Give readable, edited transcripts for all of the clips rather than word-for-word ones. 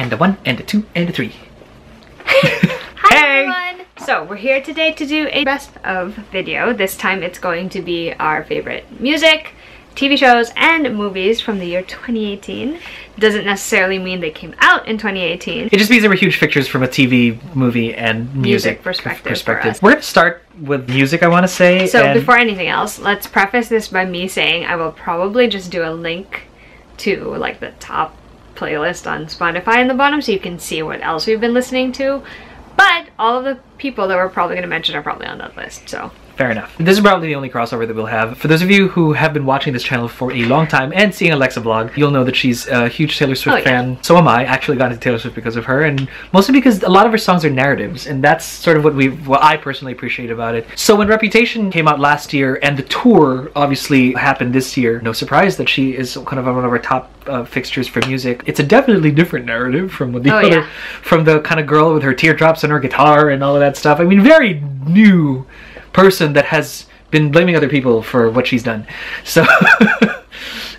and the 1 and the 2 and the 3. Hi everyone! So we're here today to do a best of video. This time it's going to be our favorite music, TV shows, and movies from the year 2018. Doesn't necessarily mean they came out in 2018. It just means there were huge pictures from a TV, movie, and music perspective. We're gonna start with music, I want to say. So before anything else, let's preface this by me saying I will probably just do a link to like the top playlist on Spotify in the bottom so you can see what else we've been listening to. But all of the people that we're probably going to mention are probably on that list, so. Fair enough. This is probably the only crossover that we'll have. For those of you who have been watching this channel for a long time and seeing Alexa blog, you'll know that she's a huge Taylor Swift fan. So am I. Actually got into Taylor Swift because of her, and mostly because a lot of her songs are narratives, and that's sort of what I personally appreciate about it. So when Reputation came out last year, and the tour obviously happened this year, no surprise that she is kind of one of our top fixtures for music. It's a definitely different narrative from the from the kind of girl with her teardrops on her guitar and all of that stuff. I mean, very new person that has been blaming other people for what she's done, so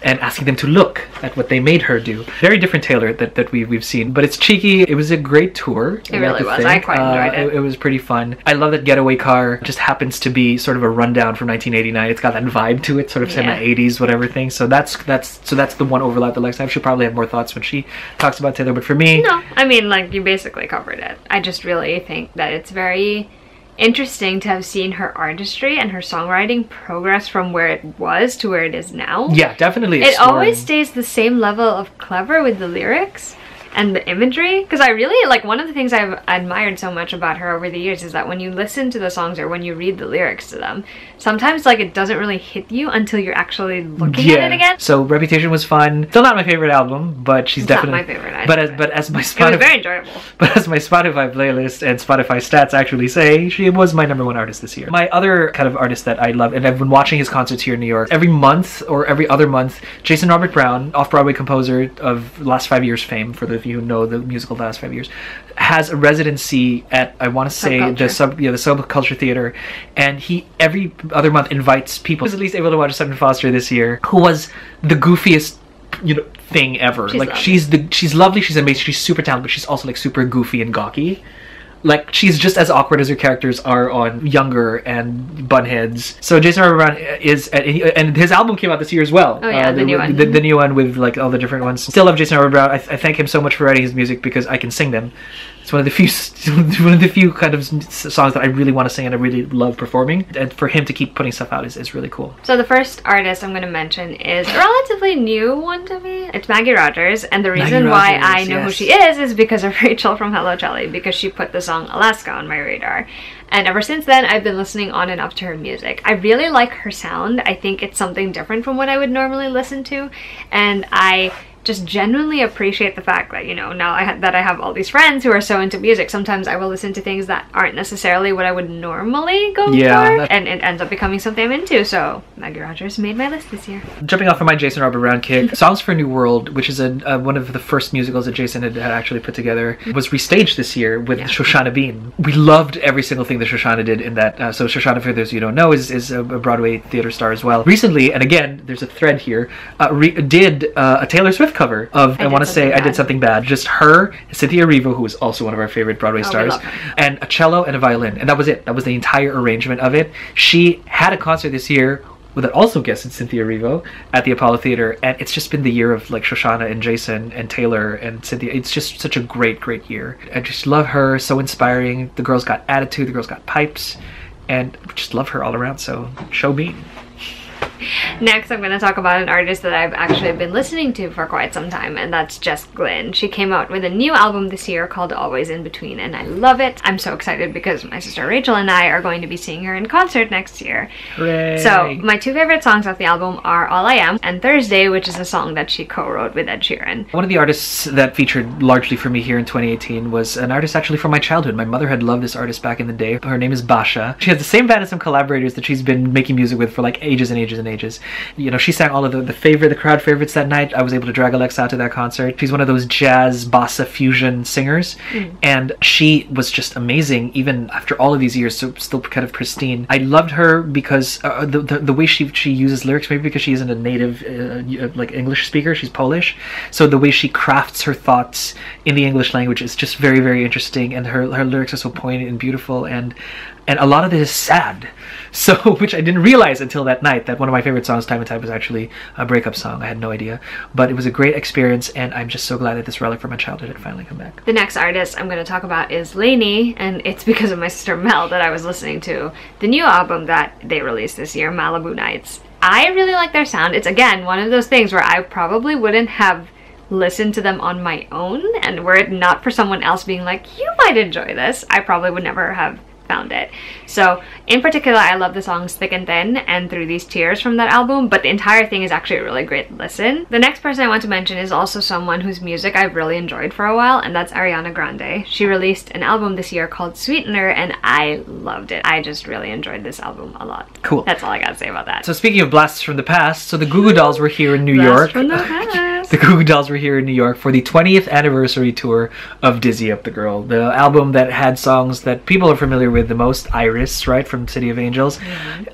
and asking them to look at what they made her do. Very different Taylor that we've seen, but it's cheeky. It was a great tour. It really was. I quite enjoyed it. It was pretty fun. I love that Getaway Car just happens to be sort of a rundown from 1989. It's got that vibe to it, sort of semi-80s whatever thing. So that's the one overlap that Alexa. She'll probably have more thoughts when she talks about Taylor, but for me, no. I mean, like, you basically covered it. I just really think that it's very interesting to have seen her artistry and her songwriting progress from where it was to where it is now. Yeah, definitely. It always stays the same level of clever with the lyrics and the imagery, because I really like, one of the things I've admired so much about her over the years is that when you listen to the songs or when you read the lyrics to them, sometimes like it doesn't really hit you until you're actually looking at it again. So Reputation was fun. Still not my favorite album, but she's definitely not my favorite either. But as my Spotify, it was very enjoyable. But as my Spotify playlist and Spotify stats actually say, she was my #1 artist this year. My other kind of artist that I love, and I've been watching his concerts here in New York every month or every other month, Jason Robert Brown, off-Broadway composer of last 5 years fame, for those of you who know the musical the last 5 years, has a residency at, I want to say, the Subculture Theater, and he every other month invites people. I was at least able to watch Sutton Foster this year, who was the goofiest, thing ever. She's lovely, she's amazing, she's super talented, but she's also like super goofy and gawky. Like, she's just as awkward as her characters are on Younger and Bunheads. So Jason Robert Brown is, and his album came out this year as well. Oh yeah, the new one. The new one with like all the different ones. Still love Jason Robert Brown. I thank him so much for writing his music because I can sing them. It's one of the few kind of songs that I really want to sing and I really love performing. And for him to keep putting stuff out is really cool. So the first artist I'm going to mention is a relatively new one to me. It's Maggie Rogers, and the reason why I know who she is because of Rachel from Hello Charlie, because she put the song Alaska on my radar. And ever since then, I've been listening on and up to her music. I really like her sound. I think it's something different from what I would normally listen to, and I just genuinely appreciate the fact that, now that I have all these friends who are so into music, sometimes I will listen to things that aren't necessarily what I would normally go for, and it ends up becoming something I'm into. So Maggie Rogers made my list this year. Jumping off of my Jason Robert Brown kick, Songs for a New World, which is one of the first musicals that Jason had actually put together, was restaged this year with Shoshana Bean. We loved every single thing that Shoshana did in that. So Shoshana, for those you don't know, is a Broadway theater star as well. Recently, and again, there's a thread here, did a Taylor Swift cover of I Want to Say I Did Something Bad. Just her, Cynthia Erivo, who was also one of our favorite Broadway stars, and a cello and a violin, and that was it. That was the entire arrangement of it. She had a concert this year with an also guested Cynthia Erivo at the Apollo Theater, and it's just been the year of like Shoshana and Jason and Taylor and Cynthia. It's just such a great year. I just love her, so inspiring. The girl's got attitude, the girl's got pipes, and just love her all around, so show me. Next, I'm going to talk about an artist that I've actually been listening to for quite some time, and that's Jess Glynn. She came out with a new album this year called Always in Between, and I love it. I'm so excited because my sister Rachel and I are going to be seeing her in concert next year. Hooray. So my two favorite songs off the album are All I Am and Thursday, which is a song that she co-wrote with Ed Sheeran. One of the artists that featured largely for me here in 2018 was an artist actually from my childhood. My mother had loved this artist back in the day. Her name is Basha. She has the same band as some collaborators that she's been making music with for like ages and ages and ages. because, you know, she sang all of the crowd favorites that night. I was able to drag Alexa out to that concert. She's one of those jazz Basha fusion singers, and she was just amazing even after all of these years, so still kind of pristine. I loved her because the way she uses lyrics, maybe because she isn't a native like English speaker, she's Polish, so the way she crafts her thoughts in the English language is just very, very interesting, and her lyrics are so poignant and beautiful, and a lot of it is sad, so which I didn't realize until that night, that one of my favorite songs, Time and Tide, was actually a breakup song. I had no idea, but it was a great experience, and I'm just so glad that this relic from my childhood had finally come back. The next artist I'm going to talk about is Lanie, and it's because of my sister Mel that I was listening to the new album that they released this year, Malibu Nights. I really like their sound. It's, again, one of those things where I probably wouldn't have listened to them on my own, and were it not for someone else being like, you might enjoy this, I probably would never have found it. So in particular, I love the songs Thick and Thin and Through These Tears from that album, but the entire thing is actually a really great listen. The next person I want to mention is also someone whose music I've really enjoyed for a while, and that's Ariana Grande. She released an album this year called Sweetener, and I loved it. I just really enjoyed this album a lot. Cool. That's all I gotta say about that. So speaking of blasts from the past, so the Goo Goo Dolls were here in New York. From the past. The Goo Goo Dolls were here in New York for the 20th anniversary tour of Dizzy Up the Girl, the album that had songs that people are familiar with the most, Iris, right, from City of Angels.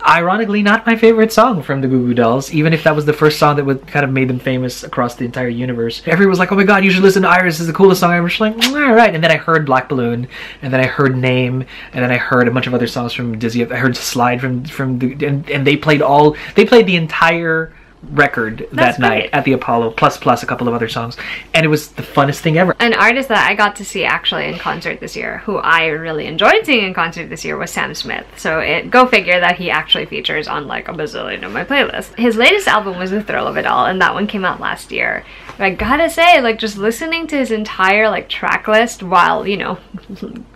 Ironically, not my favorite song from the Goo Goo Dolls, even if that was the first song that would kind of made them famous across the entire universe. Everyone was like, oh my god, you should listen to Iris, it's the coolest song ever. She's like, alright. And then I heard Black Balloon, and then I heard Name, and then I heard a bunch of other songs from Dizzy Up. I heard Slide from the, and they played the entire record that night at the Apollo, plus a couple of other songs, and it was the funnest thing ever. An artist that I got to see actually in concert this year, who I really enjoyed seeing in concert this year, was Sam Smith. So go figure that he actually features on like a bazillion of my playlists. His latest album was The Thrill of It All, and that one came out last year. But I gotta say, like, just listening to his entire like track list while, you know,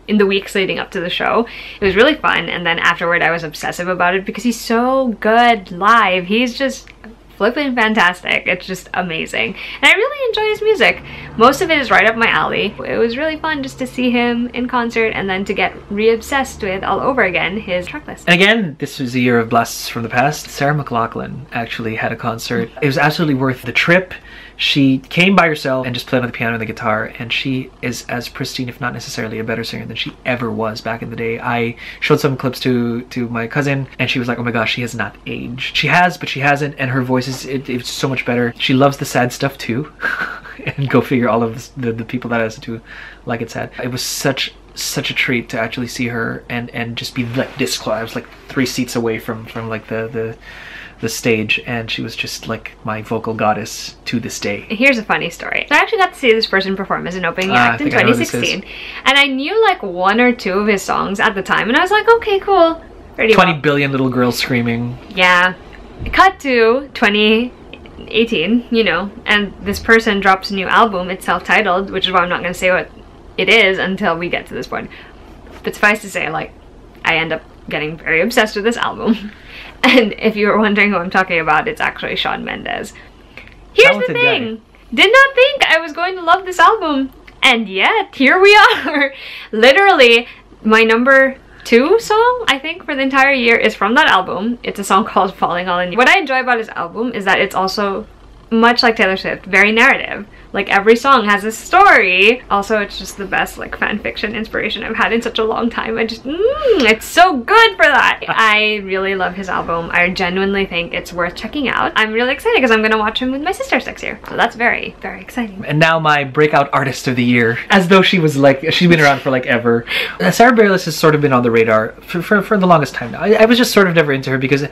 in the weeks leading up to the show, it was really fun. And then afterward I was obsessive about it because he's so good live. He's just flipping fantastic. It's just amazing, and I really enjoy his music. Most of it is right up my alley. It was really fun just to see him in concert and then to get re-obsessed with all over again his track list. And again, this was a year of blasts from the past. Sarah McLachlan actually had a concert. It was absolutely worth the trip. She came by herself and just played on the piano and the guitar, and she is as pristine, if not necessarily a better singer than she ever was back in the day. I showed some clips to my cousin, and she was like, oh my gosh, she has not aged. She has, but she hasn't, and her voice is it's so much better. She loves the sad stuff too. And go figure, all of the people that I listen to like it sad. It was such a treat to actually see her and just be like this close. I was like 3 seats away from like the stage, and she was just like my vocal goddess to this day. Here's a funny story. I actually got to see this person perform as an opening act in 2016, and I knew like 1 or 2 of his songs at the time, and I was like, okay, cool. 20 billion little girls screaming. Yeah. Cut to 2018, you know, and this person drops a new album. It's self-titled, which is why I'm not going to say what it is until we get to this point. But suffice to say, like, I end up getting very obsessed with this album. And if you were wondering who I'm talking about, it's actually Shawn Mendes. Here's the thing. Did not think I was going to love this album, and yet here we are. Literally, my number 2 song, I think, for the entire year is from that album. It's a song called Falling All In You. What I enjoy about his album is that it's also, much like Taylor Swift, very narrative. Like, every song has a story. Also, it's just the best, like, fan fiction inspiration I've had in such a long time. I just, it's so good for that. I really love his album. I genuinely think it's worth checking out. I'm really excited because I'm gonna watch him with my sister next year. So that's very, very exciting. And now my breakout artist of the year, as though she was like, she's been around for like ever. Sara Bareilles has sort of been on the radar for the longest time now. I was just sort of never into her because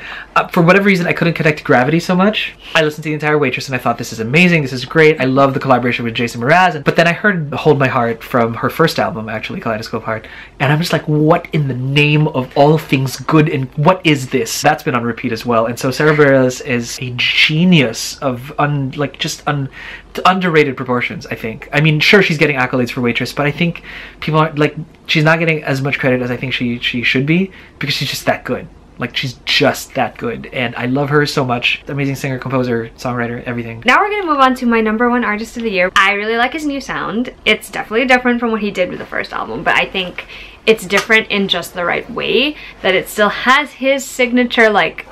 for whatever reason I couldn't connect to Gravity so much. I listened to the entire Waitress and I thought, this is amazing, this is great. I love the collaboration with Jason Mraz, but then I heard Hold My Heart from her first album, actually, Kaleidoscope Heart, and I'm just like, what in the name of all things good, and what is this? That's been on repeat as well. And so Sara Bareilles is a genius of underrated proportions, I think. I mean, sure, she's getting accolades for Waitress, but I think people are like, she's not getting as much credit as I think she should be, because she's just that good. Like, she's just that good, and I love her so much. Amazing singer, composer, songwriter, everything. Now we're gonna move on to my number 1 artist of the year. I really like his new sound. It's definitely different from what he did with the first album, but I think it's different in just the right way, that it still has his signature, like,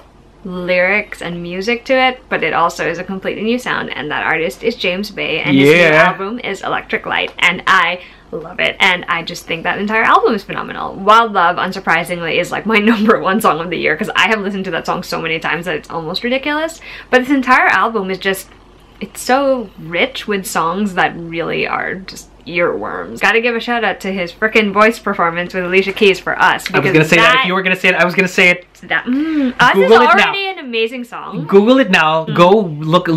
lyrics and music to it, but it also is a completely new sound, and that artist is James Bay, and his new album is Electric Light, and I love it, and I just think that entire album is phenomenal. Wild Love, unsurprisingly, is like my #1 song of the year, because I have listened to that song so many times that it's almost ridiculous, but this entire album is just, it's so rich with songs that really are just earworms. Gotta give a shout out to his frickin' voice performance with Alicia Keys for Us. I was gonna say that if you were gonna say it, I was gonna say it. That Us is already an amazing song. Google it now. Go look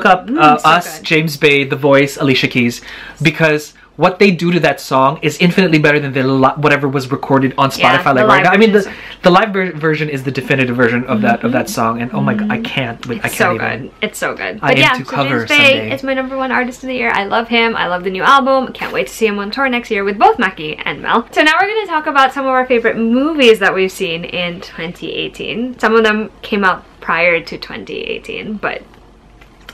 up Us, so James Bay, The Voice, Alicia Keys, because what they do to that song is infinitely better than whatever was recorded on Spotify. Like right now, I mean, the live version is the definitive version of that song, and oh my god, I can't even. It's so good. But yeah, so James Bay is my #1 artist of the year. I love him. I love the new album. Can't wait to see him on tour next year with both Macky and Mel. So now we're going to talk about some of our favorite movies that we've seen in 2018. Some of them came out prior to 2018, but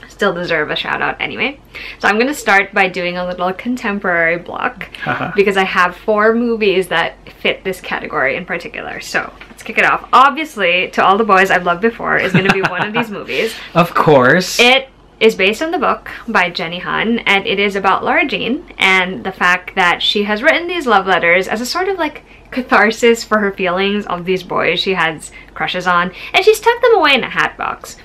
still deserve a shout out anyway. So I'm going to start by doing a little contemporary block because I have 4 movies that fit this category in particular. So let's kick it off. Obviously, To All the Boys I've Loved Before is going to be one of these movies. Of course. It is based on the book by Jenny Han, and it is about Laura Jean and the fact that she has written these love letters as a sort of like catharsis for her feelings of these boys she has crushes on, and she's tucked them away in a hat box.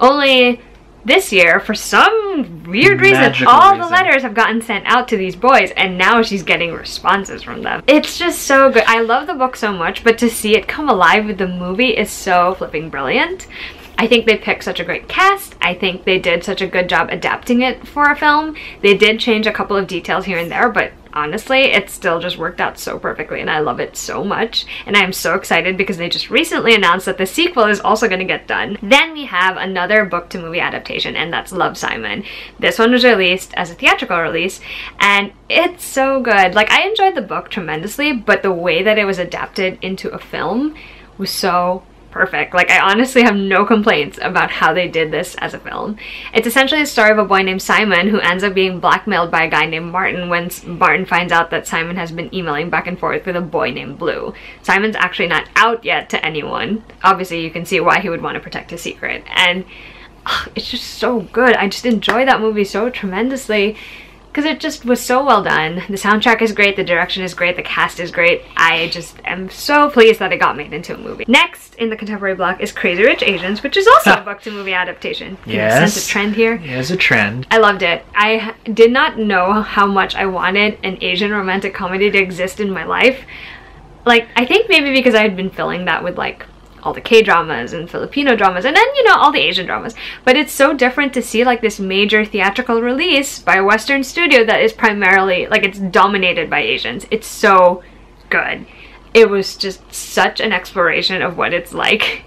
Only this year, for some weird reason, all the letters have gotten sent out to these boys, and now she's getting responses from them. It's just so good. I love the book so much, but to see it come alive with the movie is so flipping brilliant. I think they picked such a great cast. I think they did such a good job adapting it for a film. They did change a couple of details here and there, but honestly, it still just worked out so perfectly, and I love it so much. And I am so excited because they just recently announced that the sequel is also going to get done. Then we have another book-to-movie adaptation, and that's Love, Simon. This one was released as a theatrical release, and it's so good. Like, I enjoyed the book tremendously, but the way that it was adapted into a film was so perfect. Like, I honestly have no complaints about how they did this as a film. It's essentially the story of a boy named Simon who ends up being blackmailed by a guy named Martin when Martin finds out that Simon has been emailing back and forth with a boy named Blue. Simon's actually not out yet to anyone. Obviously, you can see why he would want to protect his secret. And it's just so good. I just enjoy that movie so tremendously, because it just was so well done. The soundtrack is great, the direction is great, the cast is great. I just am so pleased that it got made into a movie. Next in the contemporary block is Crazy Rich Asians, which is also a book-to-movie adaptation. Yes. Sense a trend here? There's a trend. I loved it. I did not know how much I wanted an Asian romantic comedy to exist in my life. Like, I think maybe because I had been filling that with like all the K-dramas and Filipino dramas, and then, you know, all the Asian dramas. But it's so different to see like this major theatrical release by a Western studio that is primarily, like, it's dominated by Asians. It's so good. It was just such an exploration of what it's like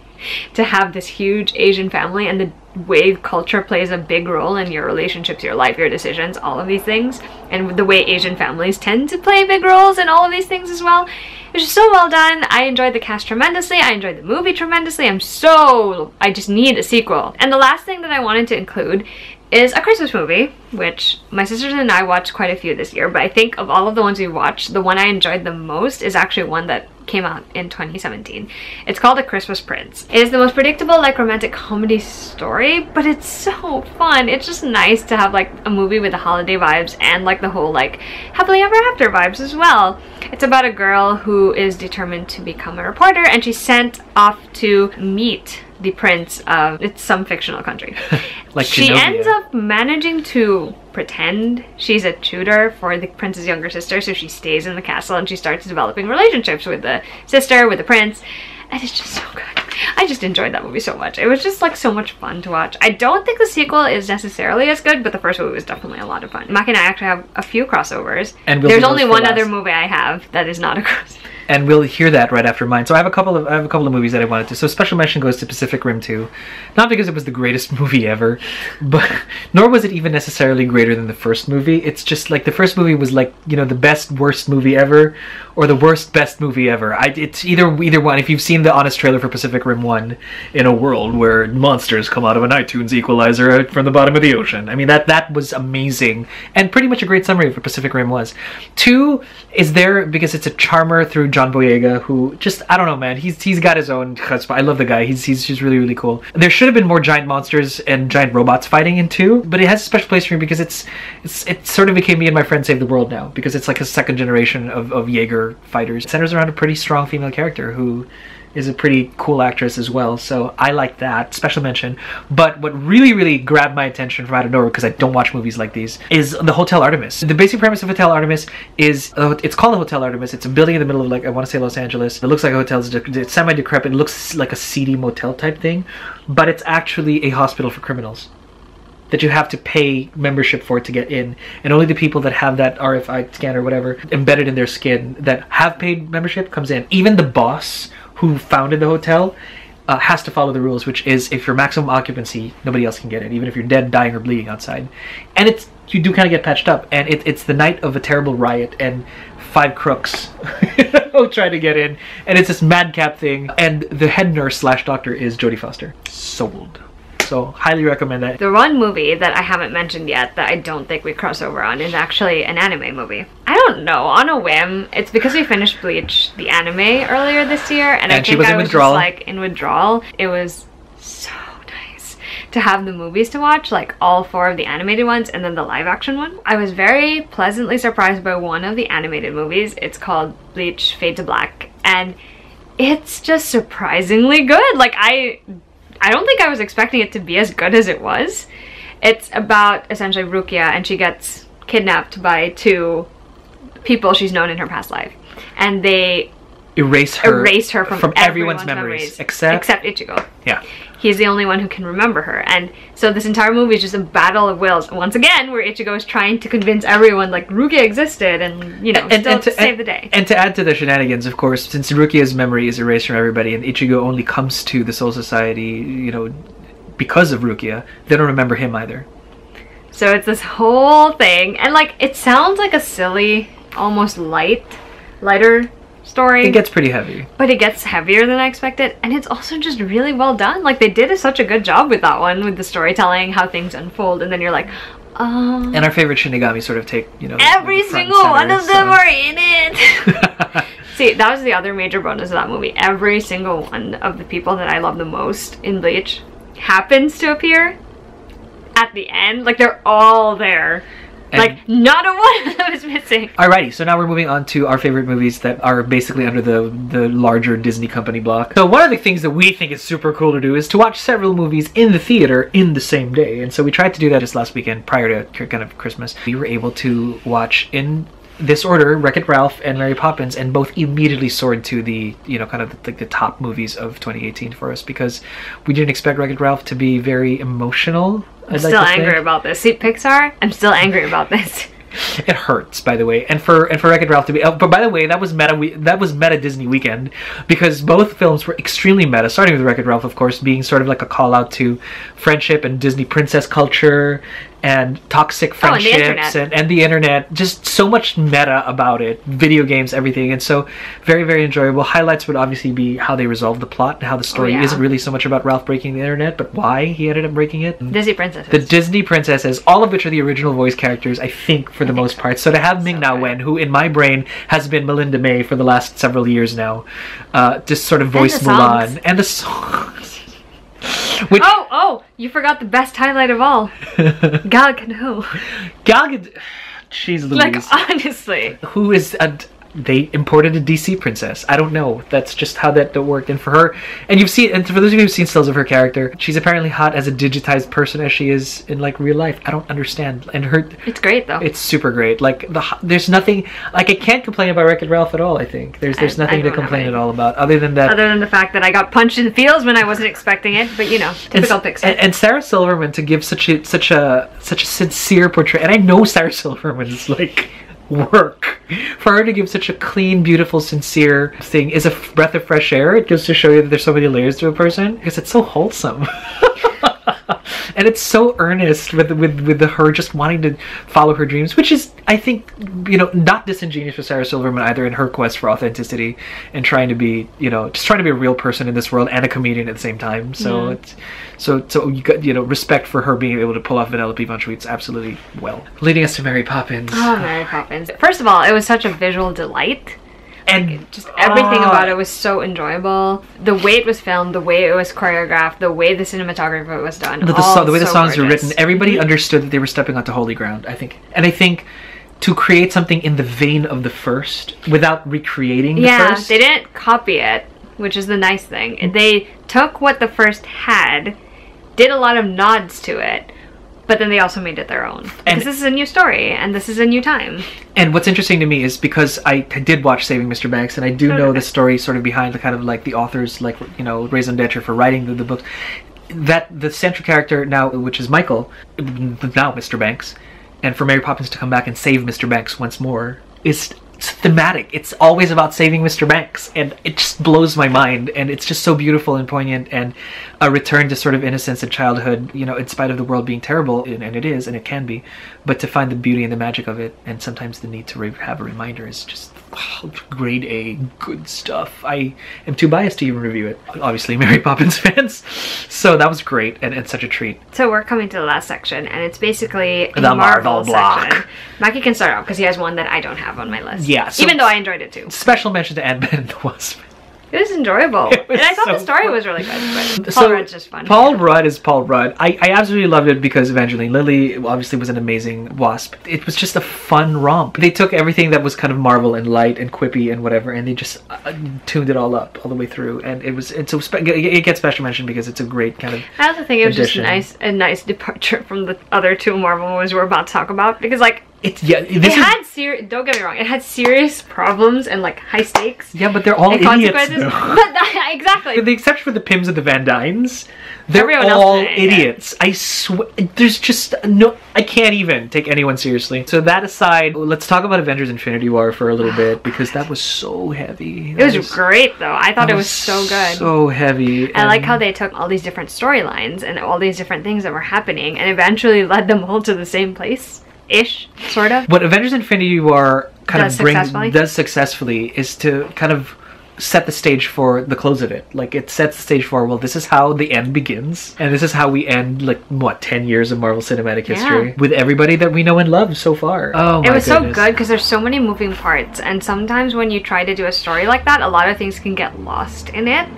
to have this huge Asian family, and the way culture plays a big role in your relationships, your life, your decisions, all of these things, and the way Asian families tend to play big roles in all of these things as well. It was just so well done. I enjoyed the cast tremendously. I enjoyed the movie tremendously. I just need a sequel. And the last thing that I wanted to include is a Christmas movie, which my sisters and I watched quite a few this year, but I think of all of the ones we watched, the one I enjoyed the most is actually one that came out in 2017. It's called A Christmas Prince. It is the most predictable, like, romantic comedy story, but it's so fun. It's just nice to have like a movie with the holiday vibes and like the whole like happily ever after vibes as well. It's about a girl who is determined to become a reporter, and she's sent off to meet the prince of, it's some fictional country. Like she ends up managing to pretend she's a tutor for the prince's younger sister, so she stays in the castle and she starts developing relationships with the sister, with the prince, and it's just so good. I just enjoyed that movie so much. It was just like so much fun to watch. I don't think the sequel is necessarily as good, but the first movie was definitely a lot of fun. Macky and I actually have a few crossovers. And there's only one other movie I have that is not a crossover. And we'll hear that right after mine. So I have a couple of movies that I wanted to. So special mention goes to Pacific Rim 2. Not because it was the greatest movie ever, but nor was it even necessarily greater than the first movie. It's just like the first movie was like, you know, the best worst movie ever, or the worst best movie ever. It's either one. If you've seen the honest trailer for Pacific Rim 1, in a world where monsters come out of an iTunes equalizer from the bottom of the ocean. I mean, that was amazing, and pretty much a great summary of what Pacific Rim was. 2 is there because it's a charmer through John John Boyega, who just, I don't know, man, he's got his own chutzpah. I love the guy. He's just really, really cool. There should have been more giant monsters and giant robots fighting in 2, but it has a special place for me because it sort of became Me and My Friend Save the World now, because it's like a second generation of Jaeger fighters. It centers around a pretty strong female character who is a pretty cool actress as well, so I like that. Special mention. But what really, really grabbed my attention from out of nowhere, because I don't watch movies like these, is the Hotel Artemis. The basic premise of Hotel Artemis is, it's called the Hotel Artemis. It's a building in the middle of, like, I want to say Los Angeles. It looks like a hotel. It's semi-decrepit. It looks like a seedy motel type thing, but it's actually a hospital for criminals that you have to pay membership for to get in, and only the people that have that RFID scan or whatever embedded in their skin that have paid membership comes in. Even the boss who founded the hotel has to follow the rules, which is if you're maximum occupancy, nobody else can get in, even if you're dead, dying, or bleeding outside. And you do kind of get patched up, and it's the night of a terrible riot, and 5 crooks try to get in, and it's this madcap thing, and the head nurse / doctor is Jodie Foster. Sold. So highly recommend that. The one movie that I haven't mentioned yet that I don't think we cross over on is actually an anime movie. I don't know, on a whim. It's because we finished Bleach, the anime, earlier this year, and I think I was just like in withdrawal. It was so nice to have the movies to watch, like all 4 of the animated ones and then the live action one. I was very pleasantly surprised by one of the animated movies. It's called Bleach Fade to Black, and it's just surprisingly good. Like, I don't think I was expecting it to be as good as it was. It's about essentially Rukia, and she gets kidnapped by 2 people she's known in her past life, and they erase her from everyone's memories except Ichigo. Yeah. He's the only one who can remember her, and so this entire movie is just a battle of wills once again, where Ichigo is trying to convince everyone like Rukia existed, and you know, to save the day. And to add to the shenanigans, of course, since Rukia's memory is erased from everybody, and Ichigo only comes to the Soul Society, you know, because of Rukia, they don't remember him either. So it's this whole thing, and like, it sounds like a silly, almost lighter story. It gets pretty heavy. But it gets heavier than I expected, and it's also just really well done. Like, they did such a good job with that one, with the storytelling, how things unfold, and then you're like, oh. And our favorite Shinigami sort of take, you know, every single one of them are in it! See, that was the other major bonus of that movie. Every single one of the people that I love the most in Bleach happens to appear at the end. Like, they're all there. And like, not a one of them is missing. Alrighty, so now we're moving on to our favorite movies that are basically under the larger Disney company block. So one of the things that we think is super cool to do is to watch several movies in the theater in the same day. And so we tried to do that just last weekend prior to kind of Christmas. We were able to watch in this order Wreck-It Ralph and Mary Poppins, and both immediately soared to the, you know, kind of like the top movies of 2018 for us, because we didn't expect Wreck-It Ralph to be very emotional. I'm still angry about this. See, Pixar, I'm still angry about this. It hurts, by the way, and for Wreck-It Ralph to be. But by the way, that was meta Disney weekend, because both films were extremely meta. Starting with Wreck-It Ralph, of course, being sort of like a call out to friendship and Disney princess culture and toxic friendships and the internet. Just so much meta about it. Video games, everything, and so very, very enjoyable. Highlights would obviously be how they resolved the plot and how the story isn't really so much about Ralph breaking the internet, but why he ended up breaking it. Disney princesses. The Disney princesses, all of which are the original voice characters, I think, for the most part. So to have Ming-Na Wen, who in my brain has been Melinda May for the last several years now, just sort of voice Mulan. And the songs. Which, oh, you forgot the best highlight of all. Gal Gadot. Gal Gadot. Jeez Louise. Like, honestly. Who is they imported a DC princess. I don't know. That's just how that worked. And for her, and you've seen, and for those of you who've seen stills of her character, she's apparently hot as a digitized person as she is in like real life. I don't understand. And her, it's great though. It's super great. Like there's nothing. Like I can't complain about Wreck-It Ralph at all. I think there's nothing to complain at all about, other than that. Other than the fact that I got punched in the feels when I wasn't expecting it. But you know, typical Pixar. And Sarah Silverman to give such a sincere portrayal. And I know Sarah Silverman's like work. For her to give such a clean, beautiful, sincere thing is a breath of fresh air. It goes to show you that there's so many layers to a person, because it's so wholesome. And it's so earnest with her just wanting to follow her dreams, which is, I think, you know, not disingenuous for Sarah Silverman either in her quest for authenticity and trying to be, you know, just trying to be a real person in this world and a comedian at the same time. So it's so you got, you know, respect for her being able to pull off Vanellope von Schweetz absolutely well. Leading us to Mary Poppins. Oh, Mary Poppins. First of all, it was such a visual delight. And just everything about it was so enjoyable. The way it was filmed, the way it was choreographed, the way the cinematography was done. The way the songs were written, everybody understood that they were stepping onto holy ground, I think. And I think to create something in the vein of the first without recreating the first. Yeah, they didn't copy it, which is the nice thing. They took what the first had, did a lot of nods to it, but then they also made it their own. Because this is a new story, and this is a new time. And what's interesting to me is because I did watch Saving Mr. Banks, and I do know the story sort of behind the kind of like the authors, like, you know, raison d'etre for writing the books, that the central character now, which is Michael, now Mr. Banks, and for Mary Poppins to come back and save Mr. Banks once more is thematic. It's always about saving Mr. Banks, and it just blows my mind, and it's just so beautiful and poignant, and a return to sort of innocence and childhood, you know, in spite of the world being terrible, and it is, and it can be, but to find the beauty and the magic of it, and sometimes the need to have a reminder is just grade A good stuff. I am too biased to even review it. Obviously, Mary Poppins fans. So that was great and such a treat. So we're coming to the last section, and it's basically the Marvel block. Section. Macky can start off because he has one that I don't have on my list. Yeah. So even though I enjoyed it too. Special mention to Ant-Man and the Wasp. It was enjoyable. And I thought the story was really good. But Paul Rudd's just fun. Paul Rudd is Paul Rudd. I absolutely loved it because Evangeline Lilly obviously was an amazing Wasp. It was just a fun romp. They took everything that was kind of Marvel and light and quippy and whatever, and they just tuned it all up all the way through. And it gets special mention because it's a great kind of I also think it was addition. Just a nice departure from the other two Marvel movies we're about to talk about, because like don't get me wrong, it had serious problems and like high stakes. Yeah, but they're all idiots. But exactly. With the exception for the Pims and the Van Dynes, they're all idiots. I swear, there's just no. I can't even take anyone seriously. So that aside, let's talk about Avengers Infinity War for a little bit, because that was so heavy. It was great though. I thought it was so good. So heavy. I like how they took all these different storylines and all these different things that were happening and eventually led them all to the same place-ish, sort of. What Avengers Infinity War does successfully is to kind of set the stage for the close of it. Like, it sets the stage for, well, this is how the end begins, and this is how we end, like, what, 10 years of Marvel Cinematic History with everybody that we know and love so far. Oh my goodness. It was so good because there's so many moving parts, and sometimes when you try to do a story like that, a lot of things can get lost in it.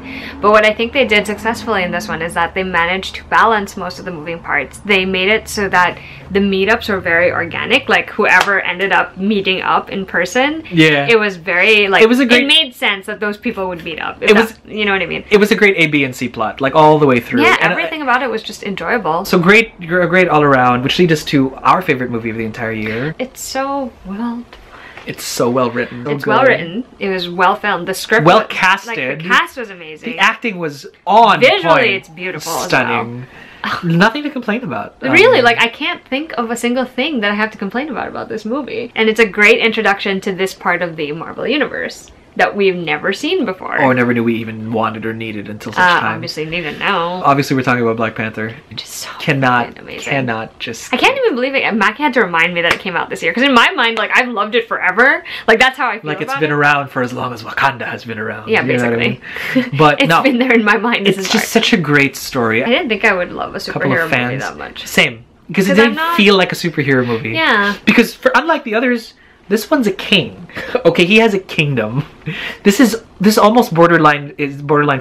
But what I think they did successfully in this one is that they managed to balance most of the moving parts. They made it so that the meetups were very organic, like whoever ended up meeting up in person. Yeah. It was very, like, it made sense that those people would meet up. You know what I mean? It was a great A, B, and C plot, like all the way through. Yeah, everything about it was just enjoyable. So great all around, which leads us to our favorite movie of the entire year. It's so well. It's so well written. It's well written. It was well filmed. The script, well casted. The cast was amazing. The acting was on visually point. It's beautiful. Stunning. Nothing to complain about. Really, like, I can't think of a single thing that I have to complain about this movie. And it's a great introduction to this part of the Marvel Universe that we've never seen before. Or never knew we even wanted or needed until such time. Obviously need it now. Obviously we're talking about Black Panther. Which is so amazing. I can't even believe it. Macky had to remind me that it came out this year. Because in my mind, like, I've loved it forever. Like, that's how I feel. Like, it's been around for as long as Wakanda has been around. Yeah, basically. You know what I mean? But it's been there in my mind. It's just such a great story. I didn't think I would love a superhero movie that much. Same. Because it didn't feel like a superhero movie. Yeah. Because unlike the others, this one's a king. Okay, he has a kingdom. This almost borderline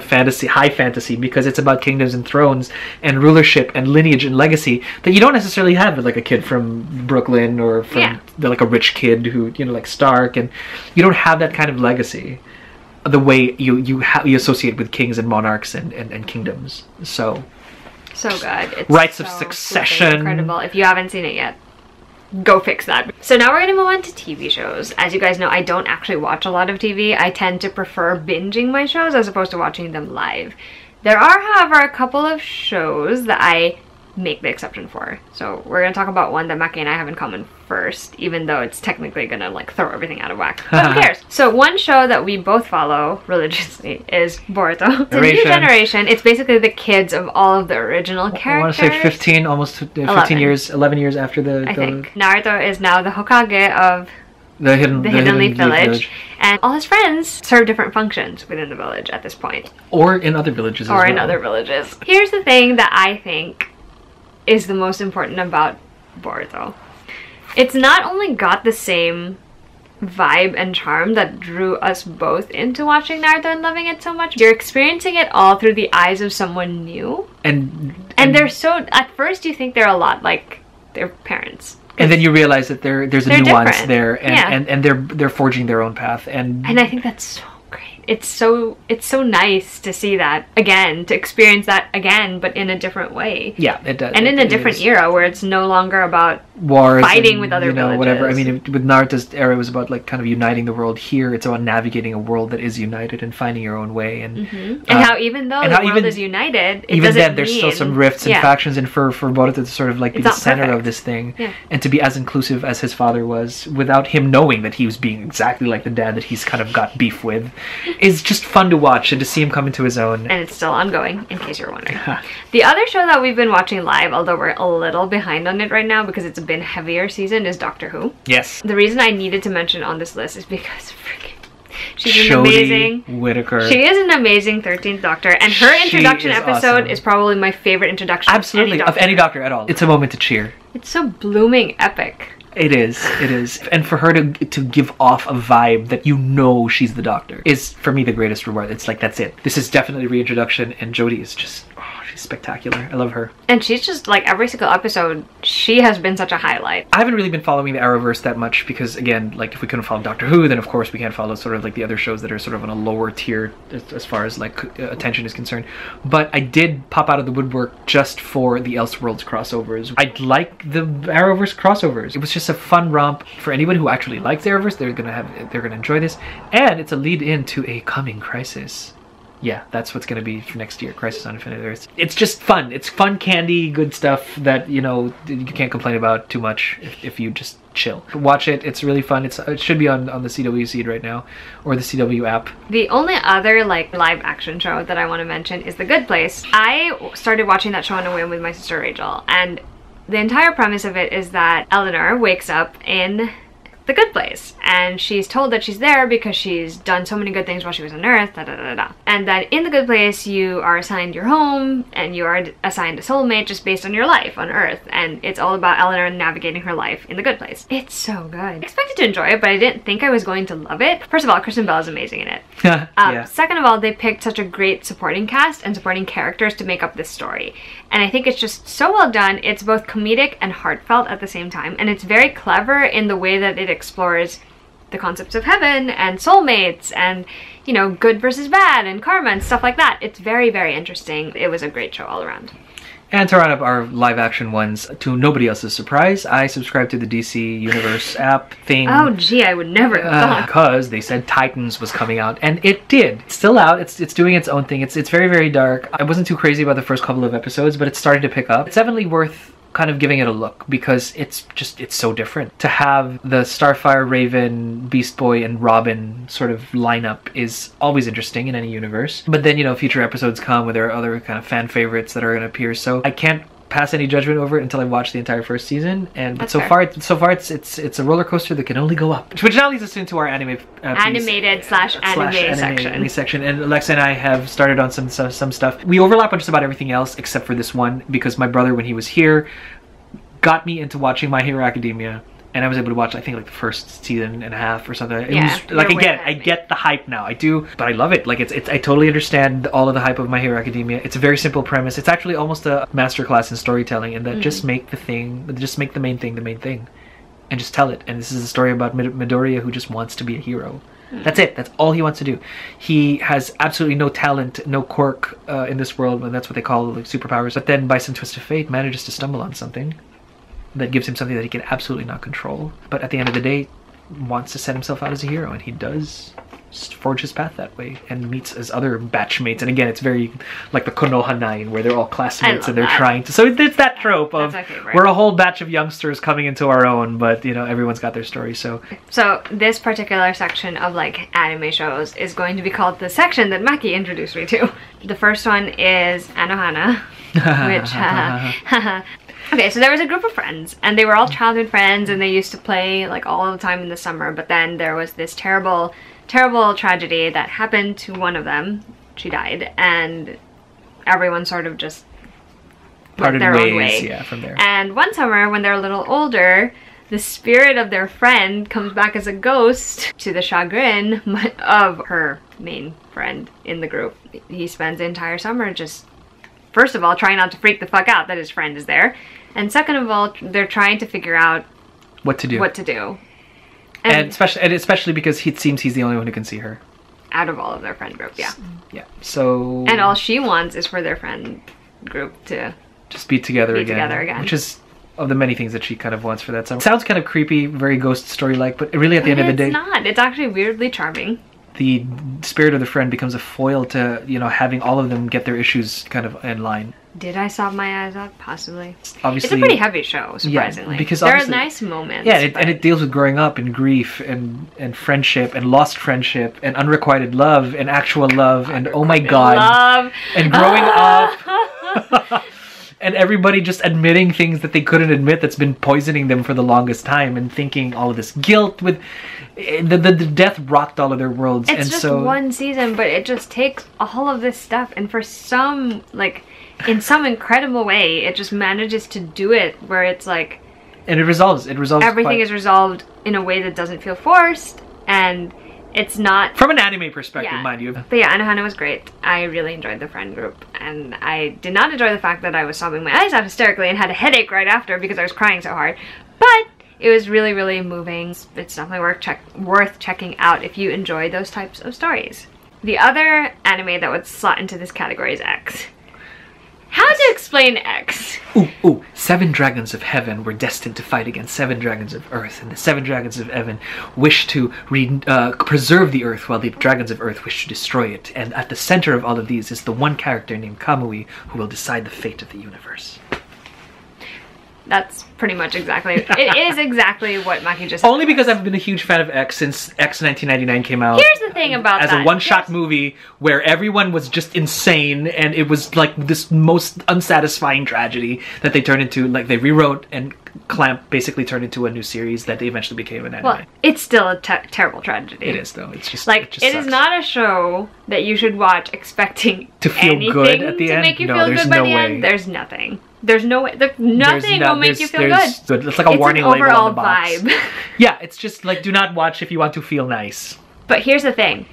fantasy, high fantasy, because it's about kingdoms and thrones and rulership and lineage and legacy that you don't necessarily have with, like, a kid from Brooklyn or from like a rich kid who, you know, like Stark, and you don't have that kind of legacy the way you associate with kings and monarchs and kingdoms. So good. It's Rights of Succession. Incredible. If you haven't seen it yet, go fix that. So now we're going to move on to TV shows. As you guys know, I don't actually watch a lot of TV. I tend to prefer binging my shows as opposed to watching them live. There are, however, a couple of shows that I make the exception for. So we're going to talk about one that Macky and I have in common first, even though it's technically going to, like, throw everything out of whack. But who cares? So one show that we both follow religiously is Boruto. It's a new generation. It's basically the kids of all of the original characters. I want to say 15, almost 15 years, 11 years after the... I think. Naruto is now the Hokage of the Hidden Leaf Village. And all his friends serve different functions within the village at this point. Or in other villages as well. Or in other villages. Here's the thing that I think is the most important about Boruto. It's not only got the same vibe and charm that drew us both into watching Naruto and loving it so much. You're experiencing it all through the eyes of someone new. And they're so, at first you think they're a lot like their parents. And then you realize that there's a nuance different. there, and they're forging their own path. And I think that's so great. It's so nice to see that again, to experience that again, but in a different way. Yeah, it does. And in a different era where it's no longer about wars, fighting with other villages. Whatever. I mean, with Naruto's era, it was about like kind of uniting the world. Here, it's about navigating a world that is united and finding your own way. And how even though the world is united, it even doesn't then there's still some rifts and factions. And for Boruto to sort of like be the center of this thing, and to be as inclusive as his father was, without him knowing that he was being exactly like the dad that he's kind of got beef with, is just fun to watch and to see him come into his own. And it's still ongoing, in case you're wondering. The other show that we've been watching live, although we're a little behind on it right now because it's been a heavier season, is Doctor Who. Yes. The reason I needed to mention on this list is because she's an Jodie amazing Whittaker. She is an amazing 13th Doctor, and her introduction episode is probably my favorite introduction. Absolutely, of any Doctor at all. It's a moment to cheer. It's so blooming epic. It is. And for her to give off a vibe that you know she's the Doctor is, for me, the greatest reward. It's like, that's it. This is definitely reintroduction, and Jodie is just, she's spectacular. I love her. And she's just, like, every single episode, she has been such a highlight. I haven't really been following the Arrowverse that much because, again, like, if we couldn't follow Doctor Who, then of course we can't follow sort of like the other shows that are sort of on a lower tier as far as, like, attention is concerned. But I did pop out of the woodwork just for the Elseworlds crossovers. I like the Arrowverse crossovers. It was just a fun romp for anyone who actually likes the Arrowverse. They're gonna enjoy this, and it's a lead into a coming Crisis. Yeah, that's what's going to be for next year, Crisis on Infinite Earths. It's just fun. It's fun candy, good stuff that, you know, you can't complain about too much if you just chill. Watch it. It's really fun. It should be on the CW feed right now, or the CW app. The only other, like, live action show that I want to mention is The Good Place. I started watching that show on a whim with my sister Rachel, and the entire premise of it is that Eleanor wakes up in the Good Place, and she's told that she's there because she's done so many good things while she was on Earth, and that in the Good Place you are assigned your home and you are assigned a soulmate just based on your life on Earth, and it's all about Eleanor navigating her life in the Good Place. It's so good. I expected to enjoy it, but I didn't think I was going to love it. First of all, Kristen Bell is amazing in it. Yeah. Second of all, they picked such a great supporting cast and supporting characters to make up this story, and I think it's just so well done. It's both comedic and heartfelt at the same time, and it's very clever in the way that it explores the concepts of heaven and soulmates and, you know, good versus bad and karma and stuff like that. It's very, very interesting. It was a great show all around. And to round up our live action ones, to nobody else's surprise, I subscribed to the DC Universe app thing. Oh gee, I would never have thought. Because they said Titans was coming out, and it did. It's still out. It's doing its own thing. It's very, very dark. I wasn't too crazy about the first couple of episodes, but it's starting to pick up. It's definitely worth kind of giving it a look because it's so different. To have the Starfire, Raven, Beast Boy, and Robin sort of lineup is always interesting in any universe. But then, you know, future episodes come where there are other kind of fan favorites that are going to appear. So I can't pass any judgment over it until I watch the entire first season. But so far it's a roller coaster that can only go up. Which now leads us into our animated slash anime section. And Alexa and I have started on some stuff. We overlap on just about everything else except for this one because my brother, when he was here, got me into watching My Hero Academia. And I was able to watch, I think, like the first season and a half or something. It was like, I get the hype now. I do, but I love it. Like, I totally understand all of the hype of My Hero Academia. It's a very simple premise. It's actually almost a masterclass in storytelling, and that just make the main thing, and just tell it. And this is a story about Midoriya who just wants to be a hero. That's it. That's all he wants to do. He has absolutely no talent, no quirk in this world, and that's what they call like superpowers. But then, by some twist of fate, manages to stumble on something that gives him something that he can absolutely not control. But at the end of the day, wants to set himself out as a hero, and he does forge his path that way and meets his other batchmates. And again, it's very like the Konoha 9 where they're all classmates and they're trying to... So it's that trope of we're a whole batch of youngsters coming into our own, but, you know, everyone's got their story, so... So this particular section of, like, anime shows is going to be called the section that Macky introduced me to. The first one is Anohana, which... Okay, so there was a group of friends, and they were all childhood friends, and they used to play, like, all the time in the summer, but then there was this terrible, terrible tragedy that happened to one of them. She died, and everyone sort of just parted their ways, own way. Yeah, from there. And one summer, when they're a little older, the spirit of their friend comes back as a ghost to the chagrin of her main friend in the group. He spends the entire summer just, first of all, trying not to freak the fuck out that his friend is there. And second of all, they're trying to figure out what to do. And especially because it seems he's the only one who can see her. Out of all of their friend group, yeah. Yeah, so... And all she wants is for their friend group to... just be together again. Which is of the many things that she kind of wants for that summer. Sounds kind of creepy, very ghost story-like, but really at the end of the day... It's not. It's actually weirdly charming. The spirit of the friend becomes a foil to, you know, having all of them get their issues kind of in line. Did I sob my eyes out? Possibly. Obviously, it's a pretty heavy show, surprisingly. Yeah, because there are nice moments. Yeah, and it deals with growing up and grief and friendship and lost friendship and unrequited love and actual love and oh my god, love. And growing up. And everybody just admitting things that they couldn't admit that's been poisoning them for the longest time and thinking all of this guilt with the death rocked all of their worlds. It's just one season, but it just takes all of this stuff and for some, like, in some incredible way, it just manages to do it where it's like... And it resolves. Everything is resolved in a way that doesn't feel forced and... It's not... From an anime perspective, mind you. But yeah, Anohana was great. I really enjoyed the friend group. And I did not enjoy the fact that I was sobbing my eyes out hysterically and had a headache right after because I was crying so hard. But it was really, really moving. It's definitely worth checking out if you enjoy those types of stories. The other anime that would slot into this category is X. How to explain X? Ooh. 7 dragons of heaven were destined to fight against 7 dragons of earth, and the 7 dragons of heaven wish to preserve the earth while the dragons of earth wish to destroy it. And at the center of all of these is the one character named Kamui who will decide the fate of the universe. That's pretty much exactly... It is exactly what Macky just said. Only because I've been a huge fan of X since X 1999 came out. Here's the thing about as a one-shot movie where everyone was just insane and it was like this most unsatisfying tragedy that they turned into, like they rewrote and Clamp basically turned into a new series that eventually became an anime. Well, it's still a terrible tragedy. It is though. It's just like it is not a show that you should watch expecting to feel good at the end. To make you feel good by the end. There's nothing. There's no way. Nothing will make you feel good. It's like a warning label on the box. It's an overall vibe. Yeah, it's just like do not watch if you want to feel nice. But here's the thing.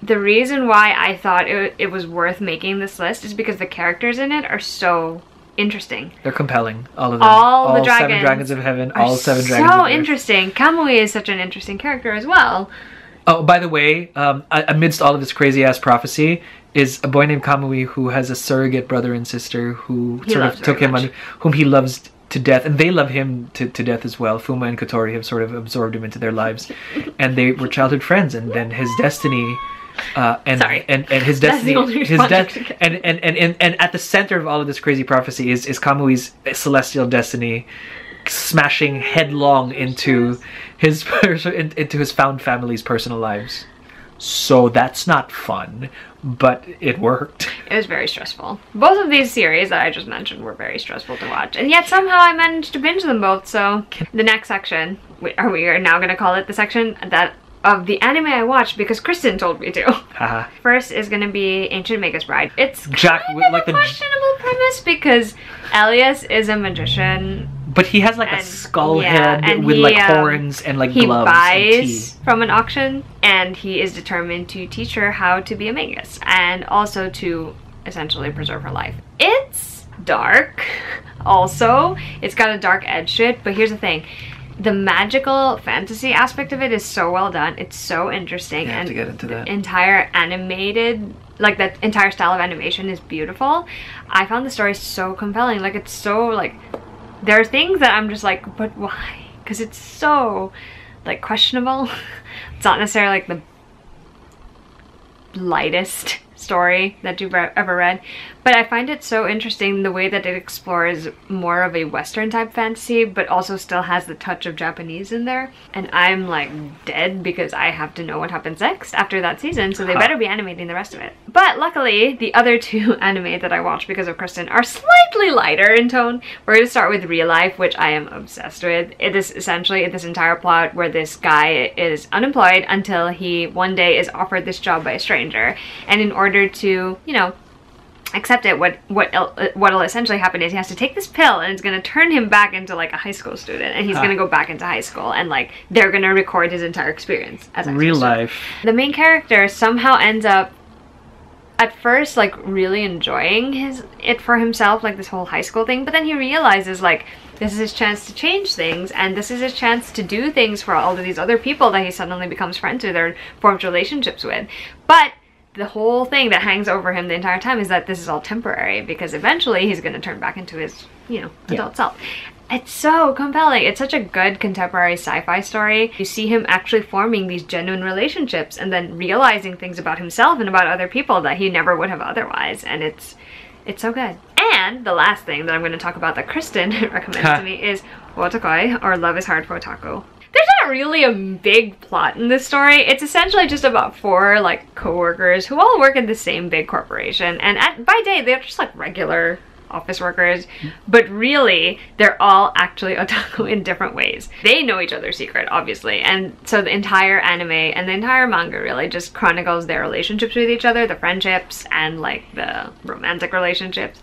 The reason why I thought it was worth making this list is because the characters in it are so interesting. They're compelling. All of them. All the 7 dragons of heaven. All 7 dragons of earth. So interesting. Kamui is such an interesting character as well. Oh, by the way, amidst all of this crazy-ass prophecy is a boy named Kamui who has a surrogate brother and sister who sort of took him under, whom he loves to death, and they love him to death as well. Fuma and Kotori have sort of absorbed him into their lives, and they were childhood friends, and then his destiny... and his destiny, and at the center of all of this crazy prophecy is Kamui's celestial destiny smashing headlong into his found family's personal lives. So that's not fun, but it worked. It was very stressful. Both of these series that I just mentioned were very stressful to watch, and yet somehow I managed to binge them both. So the next section, we are now going to call it the section that of the anime I watched because Kristen told me to. First is going to be Ancient Magus Bride. It's kind of a questionable premise because Elias is a magician. But he has like a skull head with like horns and like gloves and teeth. He buys from an auction and he is determined to teach her how to be a magus and also to essentially preserve her life. It's dark also. It's got a dark edge to it, but here's the thing. The magical fantasy aspect of it is so well done. It's so interesting. You have to get into that. The entire animated, like that entire style of animation is beautiful. I found the story so compelling. Like it's so like, there are things that I'm just like, but why? Because it's so like questionable. It's not necessarily like the lightest story that you've ever read, but I find it so interesting the way that it explores more of a Western type fantasy but also still has the touch of Japanese in there, and I'm like dead because I have to know what happens next after that season, so they better be animating the rest of it. But luckily the other 2 anime that I watched because of Kristen are slightly lighter in tone. We're going to start with Real Life, which I am obsessed with. It is essentially this entire plot where this guy is unemployed until he one day is offered this job by a stranger, and in order to, you know, accept it, what'll essentially happen is he has to take this pill, and it's going to turn him back into like a high school student, and he's going to go back into high school, and like they're going to record his entire experience as real life. The main character somehow ends up at first like really enjoying it for himself, like this whole high school thing, but then he realizes like this is his chance to change things, and this is his chance to do things for all of these other people that he suddenly becomes friends with or forms relationships with. But the whole thing that hangs over him the entire time is that this is all temporary, because eventually he's going to turn back into his, you know, adult self. It's so compelling. It's such a good contemporary sci-fi story. You see him actually forming these genuine relationships and then realizing things about himself and about other people that he never would have otherwise, and it's so good. And the last thing that I'm going to talk about that Kristen recommended to me is Wotakoi, or Love is Hard for Otaku. There's not really a big plot in this story. It's essentially just about 4 like co-workers who all work at the same big corporation, and by day they're just like regular office workers, but really they're all actually otaku in different ways. They know each other's secret, obviously, and so the entire anime and the entire manga really just chronicles their relationships with each other, the friendships and like the romantic relationships.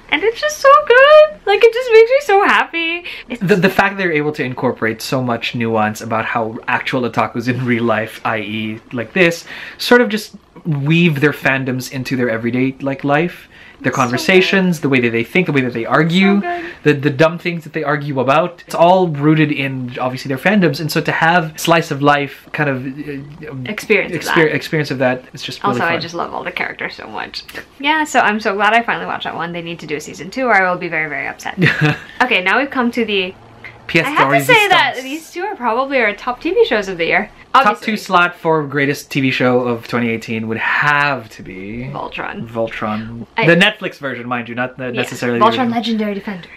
And it's just so good. Like, it just makes me so happy. The fact they're able to incorporate so much nuance about how actual otakus in real life, i.e. like this, sort of just weave their fandoms into their everyday like life. Their conversations, the way that they think, the way that they argue, the dumb things that they argue about. It's all rooted in, obviously, their fandoms. And so to have slice of life kind of experience of that, it's just really also fun. I just love all the characters so much. Yeah, so I'm so glad I finally watched that one. They need to do a season 2 or I will be very, very upset. Okay, now we've come to the... I have to say that these two are probably our top TV shows of the year. Obviously. Top 2 slot for greatest TV show of 2018 would have to be... Voltron. The Netflix version, mind you, not necessarily Voltron Legendary Defender.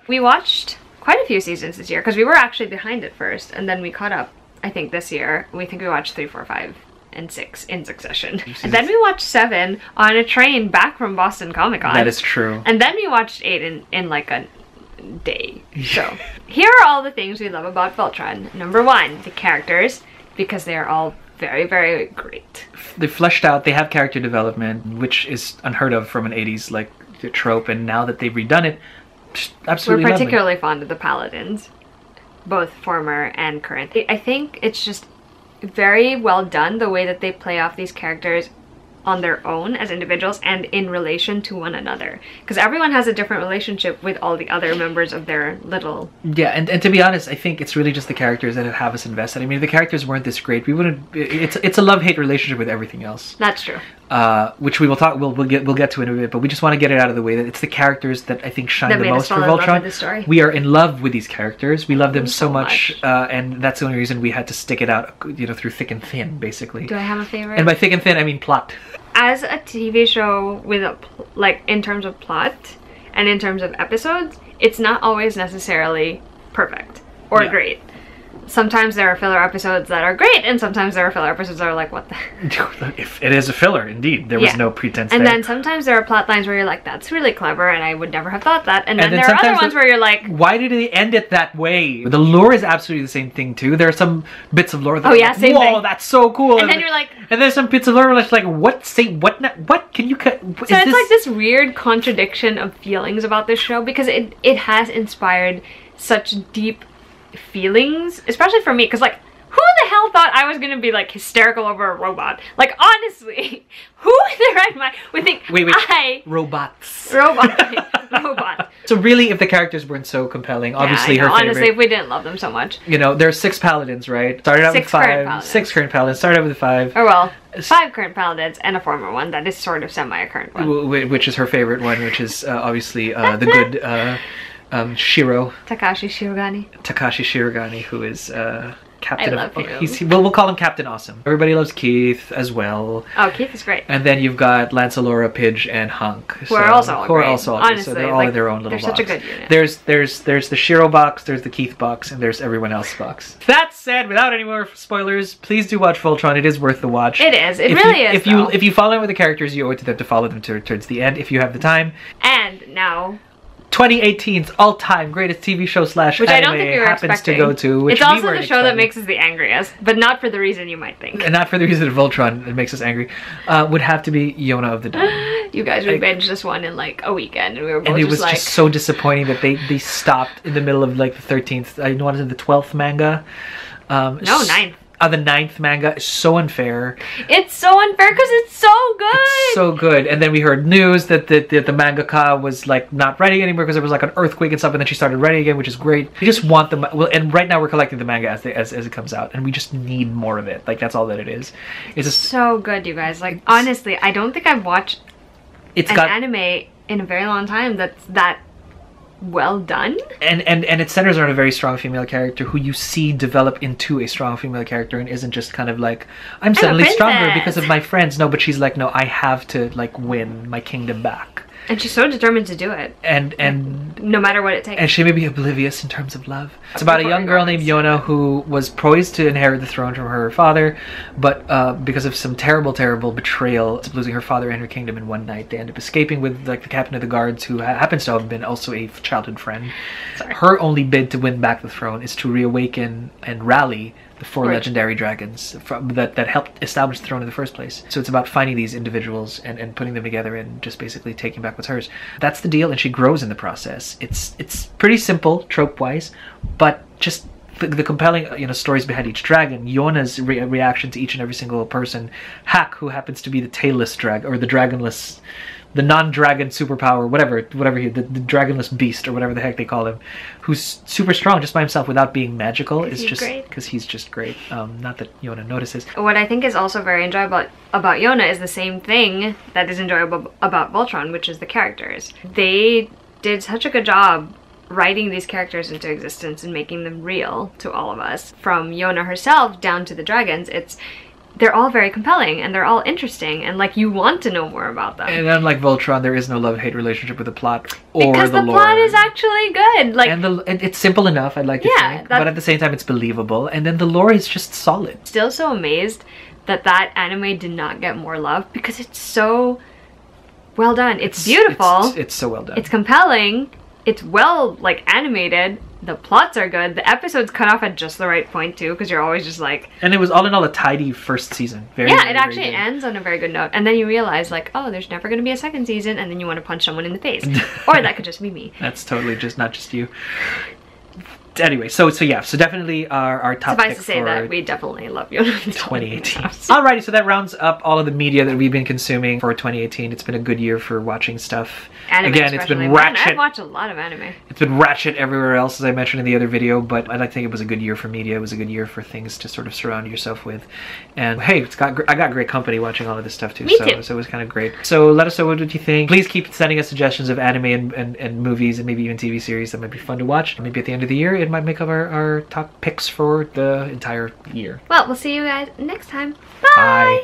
We watched quite a few seasons this year, because we were actually behind at first, and then we caught up, I think, this year. We think we watched 3, 4, 5, and 6 in succession. And then we watched 7 on a train back from Boston Comic Con. That is true. And then we watched 8 in like a day. So here are all the things we love about Voltron. Number 1, the characters, because they are all very, very great. They're fleshed out, they have character development, which is unheard of from an 80s like trope, and now that they've redone it, just absolutely We're particularly fond of the Paladins, both former and current. I think it's just very well done, the way that they play off these characters on their own as individuals and in relation to one another, because everyone has a different relationship with all the other members of their little... Yeah, and to be honest, I think it's really just the characters that have us invested. I mean, if the characters weren't this great, we wouldn't... It's a love-hate relationship with everything else. That's true. Which we will talk. We'll get to in a bit, but we just want to get it out of the way that it's the characters that I think shine the most for Voltron. We are in love with these characters. We love them so much, and that's the only reason we had to stick it out, you know, through thick and thin, basically. Do I have a favorite? And by thick and thin, I mean plot. As a TV show with a like in terms of plot and in terms of episodes, it's not always necessarily perfect or great. Sometimes there are filler episodes that are great, and sometimes there are filler episodes that are like, what the... If it is a filler, indeed. There was no pretense and there. then sometimes there are plot lines where you're like, that's really clever, and I would never have thought that. And then there are other ones where you're like... Why did they end it that way? The lore is absolutely the same thing, too. There are some bits of lore that are like, same thing. That's so cool. And then you're like... And there's some bits of lore that's like, what? Can you cut... So it's like this weird contradiction of feelings about this show, because it has inspired such deep feelings, especially for me, because like, who the hell thought I was gonna be like hysterical over a robot? Like, honestly, who in their right mind would think robots. So really, if the characters weren't so compelling, obviously her favorite. Honestly, if we didn't love them so much. You know, there are 6 paladins, right? Started out with 5. 6 current paladins. Started out with 5. Or well, 5 current paladins and a former one that is sort of semi-current one. Which is her favorite one, which is obviously the good Shiro. Takashi Shirogane, who is Captain we'll call him Captain Awesome. Everybody loves Keith as well. Oh, Keith is great. And then you've got Lancelora, Pidge, and Hunk. Who are also all great. Honestly, so they're all in their own little box. They're such a good unit. There's the Shiro box, there's the Keith box, and there's everyone else box. That said, without any more spoilers, please do watch Voltron. It is worth the watch. It is. It really is. If you follow with the characters, you owe it to them to follow them towards the end if you have the time. And now... 2018's all-time greatest TV show slash which anime I don't think we were happens expecting. to go to. Which it's also we the show that makes us the angriest, but not for the reason you might think. And not for the reason of Voltron, it makes us angry. Would have to be Yona of the Dawn. You guys would binge this one in like a weekend, and we were both and it was like... just so disappointing that they stopped in the middle of like the 13th. I know what is it, the 12th manga. No, 9th. The 9th manga is so unfair. It's so unfair because it's so good. It's so good. And then we heard news that the mangaka was like not writing anymore because there was like an earthquake and stuff, and then she started writing again, which is great. We just want them. Well, and right now we're collecting the manga as it comes out, and we just need more of it. Like that's all that it is. It's just so good, you guys. Like honestly, I don't think I've watched an anime in a very long time that's that well done, and it centers around a very strong female character who you see develop into a strong female character, and isn't just kind of like, I'm suddenly stronger because of my friends. No, but she's like, no, I have to like win my kingdom back, and she's so determined to do it, and no matter what it takes. And she may be oblivious in terms of love. It's about a young girl named Yona who was poised to inherit the throne from her father, but because of some terrible betrayal, losing her father and her kingdom in one night, they end up escaping with like the captain of the guards, who happens to have been also a childhood friend. Her only bid to win back the throne is to reawaken and rally the 4 legendary dragons that helped establish the throne in the first place. So it's about finding these individuals and putting them together and just basically taking back what's hers. That's the deal, and she grows in the process. It's pretty simple trope-wise, but just the compelling stories behind each dragon. Yona's reaction to each and every single person. Hack, who happens to be the tailless dragon, or the dragonless, the non-dragon superpower, whatever the dragonless beast, or whatever the heck they call him, who's super strong just by himself without being magical, is just because he's just great. Not that Yona notices. What I think is also very enjoyable about Yona is the same thing that is enjoyable about Voltron, which is the characters. They did such a good job writing these characters into existence and making them real to all of us. From Yona herself down to the dragons, they're all very compelling, and they're all interesting, and like you want to know more about them. And unlike Voltron, there is no love-hate relationship with the plot or because the lore. plot is actually good. Like, and it's simple enough, I'd like to think, but at the same time it's believable, and then the lore is just solid. Still so amazed that anime did not get more love, because it's so well done. It's beautiful. It's so well done. It's compelling. It's well like animated. The plots are good. The episodes cut off at just the right point too, because you're always just like... And it was all in all a tidy first season. It actually ends on a very good note. And then you realize like, oh, there's never going to be a second season, and then you want to punch someone in the face. Or that could just be me. That's totally not just you. Anyway, so definitely our top pick Suffice to say that we definitely love you. 2018. Alrighty, so that rounds up all of the media that we've been consuming for 2018. It's been a good year for watching stuff. Anime, again, it's been ratchet. I've watched a lot of anime. It's been ratchet everywhere else, as I mentioned in the other video, but I think it was a good year for media. It was a good year for things to sort of surround yourself with. And hey, I got great company watching all of this stuff too. Me too. So it was kind of great. So let us know what you think. Please keep sending us suggestions of anime and movies, and maybe even TV series that might be fun to watch. Maybe at the end of the year, it might make up our top picks for the entire year. Well, we'll see you guys next time. Bye.